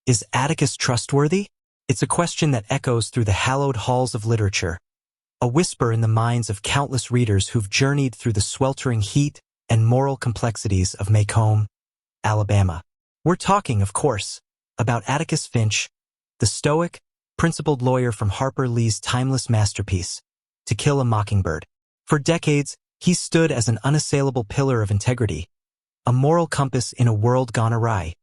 Is Atticus trustworthy? It's a question that echoes through the hallowed halls of literature, a whisper in the minds of countless readers who've journeyed through the sweltering heat and moral complexities of Macomb, Alabama. We're talking, of course, about Atticus Finch, the stoic, principled lawyer from Harper Lee's timeless masterpiece, To Kill a Mockingbird. For decades, he's stood as an unassailable pillar of integrity, a moral compass in a world gone awry,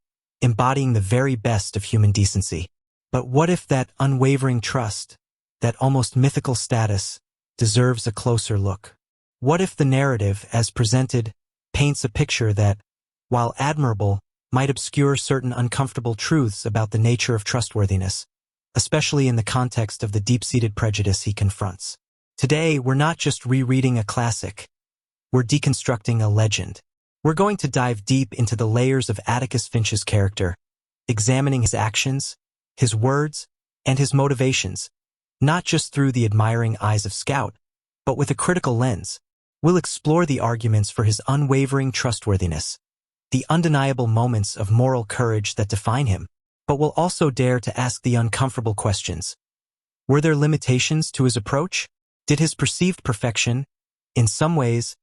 embodying the very best of human decency. But what if that unwavering trust, that almost mythical status, deserves a closer look? What if the narrative, as presented, paints a picture that, while admirable, might obscure certain uncomfortable truths about the nature of trustworthiness, especially in the context of the deep-seated prejudice he confronts? Today, we're not just rereading a classic. We're deconstructing a legend. We're going to dive deep into the layers of Atticus Finch's character, examining his actions, his words, and his motivations, not just through the admiring eyes of Scout, but with a critical lens. We'll explore the arguments for his unwavering trustworthiness, the undeniable moments of moral courage that define him, but we'll also dare to ask the uncomfortable questions. Were there limitations to his approach? Did his perceived perfection, in some ways,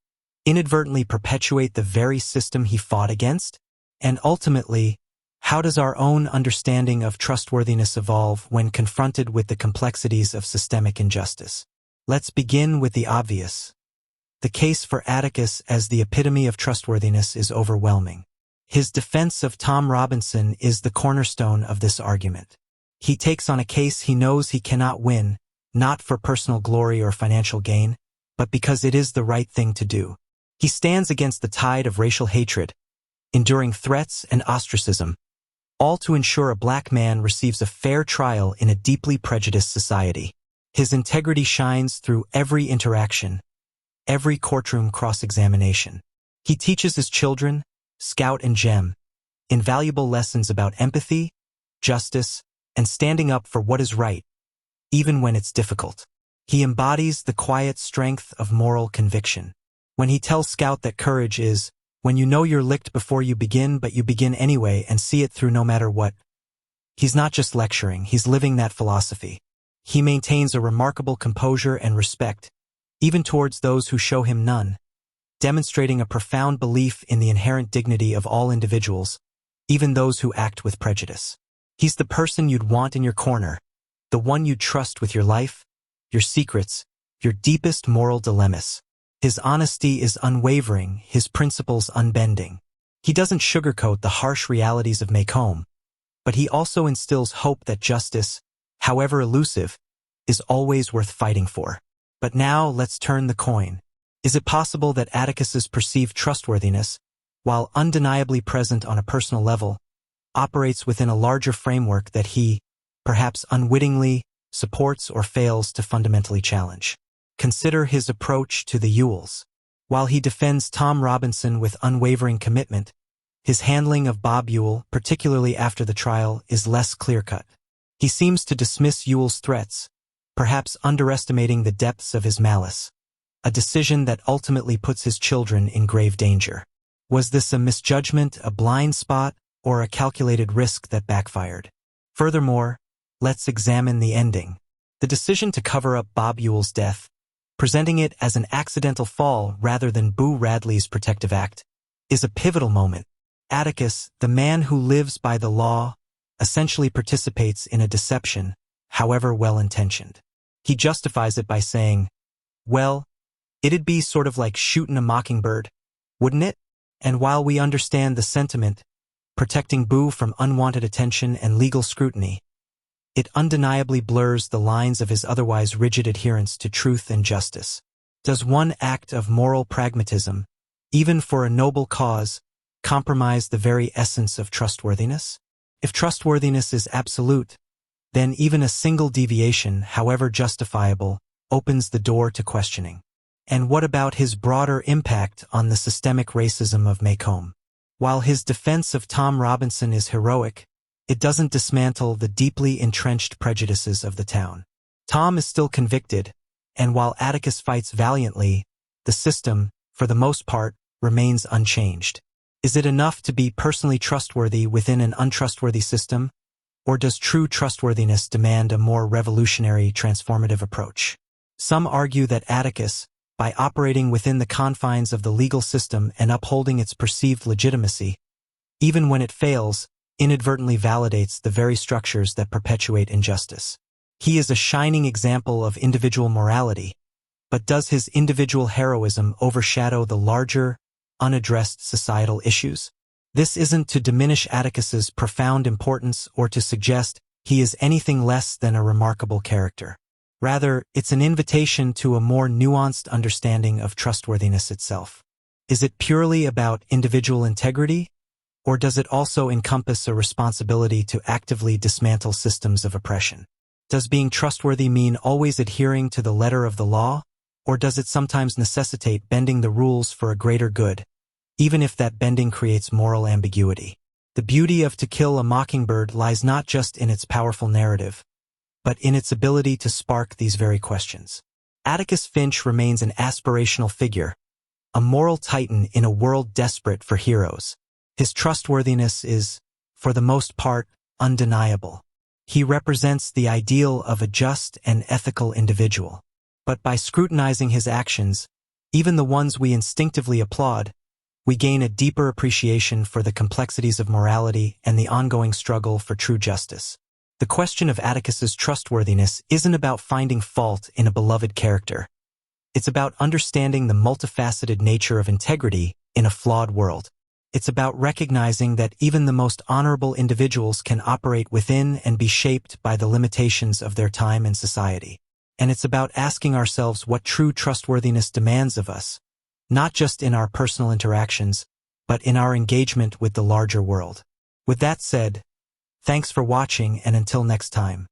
inadvertently perpetuate the very system he fought against? And ultimately, how does our own understanding of trustworthiness evolve when confronted with the complexities of systemic injustice? Let's begin with the obvious. The case for Atticus as the epitome of trustworthiness is overwhelming. His defense of Tom Robinson is the cornerstone of this argument. He takes on a case he knows he cannot win, not for personal glory or financial gain, but because it is the right thing to do. He stands against the tide of racial hatred, enduring threats and ostracism, all to ensure a black man receives a fair trial in a deeply prejudiced society. His integrity shines through every interaction, every courtroom cross-examination. He teaches his children, Scout and Jem, invaluable lessons about empathy, justice, and standing up for what is right, even when it's difficult. He embodies the quiet strength of moral conviction. When he tells Scout that courage is, when you know you're licked before you begin but you begin anyway and see it through no matter what, he's not just lecturing, he's living that philosophy. He maintains a remarkable composure and respect, even towards those who show him none, demonstrating a profound belief in the inherent dignity of all individuals, even those who act with prejudice. He's the person you'd want in your corner, the one you'd trust with your life, your secrets, your deepest moral dilemmas. His honesty is unwavering, his principles unbending. He doesn't sugarcoat the harsh realities of Macomb, but he also instills hope that justice, however elusive, is always worth fighting for. But now let's turn the coin. Is it possible that Atticus's perceived trustworthiness, while undeniably present on a personal level, operates within a larger framework that he, perhaps unwittingly, supports or fails to fundamentally challenge? Consider his approach to the Ewells. While he defends Tom Robinson with unwavering commitment, his handling of Bob Ewell, particularly after the trial, is less clear-cut. He seems to dismiss Ewell's threats, perhaps underestimating the depths of his malice, a decision that ultimately puts his children in grave danger. Was this a misjudgment, a blind spot, or a calculated risk that backfired? Furthermore, let's examine the ending. The decision to cover up Bob Ewell's death, presenting it as an accidental fall rather than Boo Radley's protective act, is a pivotal moment. Atticus, the man who lives by the law, essentially participates in a deception, however well-intentioned. He justifies it by saying, well, it'd be sort of like shooting a mockingbird, wouldn't it? And while we understand the sentiment, protecting Boo from unwanted attention and legal scrutiny, it undeniably blurs the lines of his otherwise rigid adherence to truth and justice. Does one act of moral pragmatism, even for a noble cause, compromise the very essence of trustworthiness? If trustworthiness is absolute, then even a single deviation, however justifiable, opens the door to questioning. And what about his broader impact on the systemic racism of Macomb? While his defense of Tom Robinson is heroic, it doesn't dismantle the deeply entrenched prejudices of the town. Tom is still convicted, and while Atticus fights valiantly, the system, for the most part, remains unchanged. Is it enough to be personally trustworthy within an untrustworthy system? Or does true trustworthiness demand a more revolutionary, transformative approach? Some argue that Atticus, by operating within the confines of the legal system and upholding its perceived legitimacy, even when it fails, inadvertently validates the very structures that perpetuate injustice. He is a shining example of individual morality, but does his individual heroism overshadow the larger, unaddressed societal issues? This isn't to diminish Atticus's profound importance or to suggest he is anything less than a remarkable character. Rather, it's an invitation to a more nuanced understanding of trustworthiness itself. Is it purely about individual integrity, or does it also encompass a responsibility to actively dismantle systems of oppression? Does being trustworthy mean always adhering to the letter of the law, or does it sometimes necessitate bending the rules for a greater good, even if that bending creates moral ambiguity? The beauty of To Kill a Mockingbird lies not just in its powerful narrative, but in its ability to spark these very questions. Atticus Finch remains an aspirational figure, a moral titan in a world desperate for heroes. His trustworthiness is, for the most part, undeniable. He represents the ideal of a just and ethical individual. But by scrutinizing his actions, even the ones we instinctively applaud, we gain a deeper appreciation for the complexities of morality and the ongoing struggle for true justice. The question of Atticus's trustworthiness isn't about finding fault in a beloved character. It's about understanding the multifaceted nature of integrity in a flawed world. It's about recognizing that even the most honorable individuals can operate within and be shaped by the limitations of their time and society. And it's about asking ourselves what true trustworthiness demands of us, not just in our personal interactions, but in our engagement with the larger world. With that said, thanks for watching, and until next time.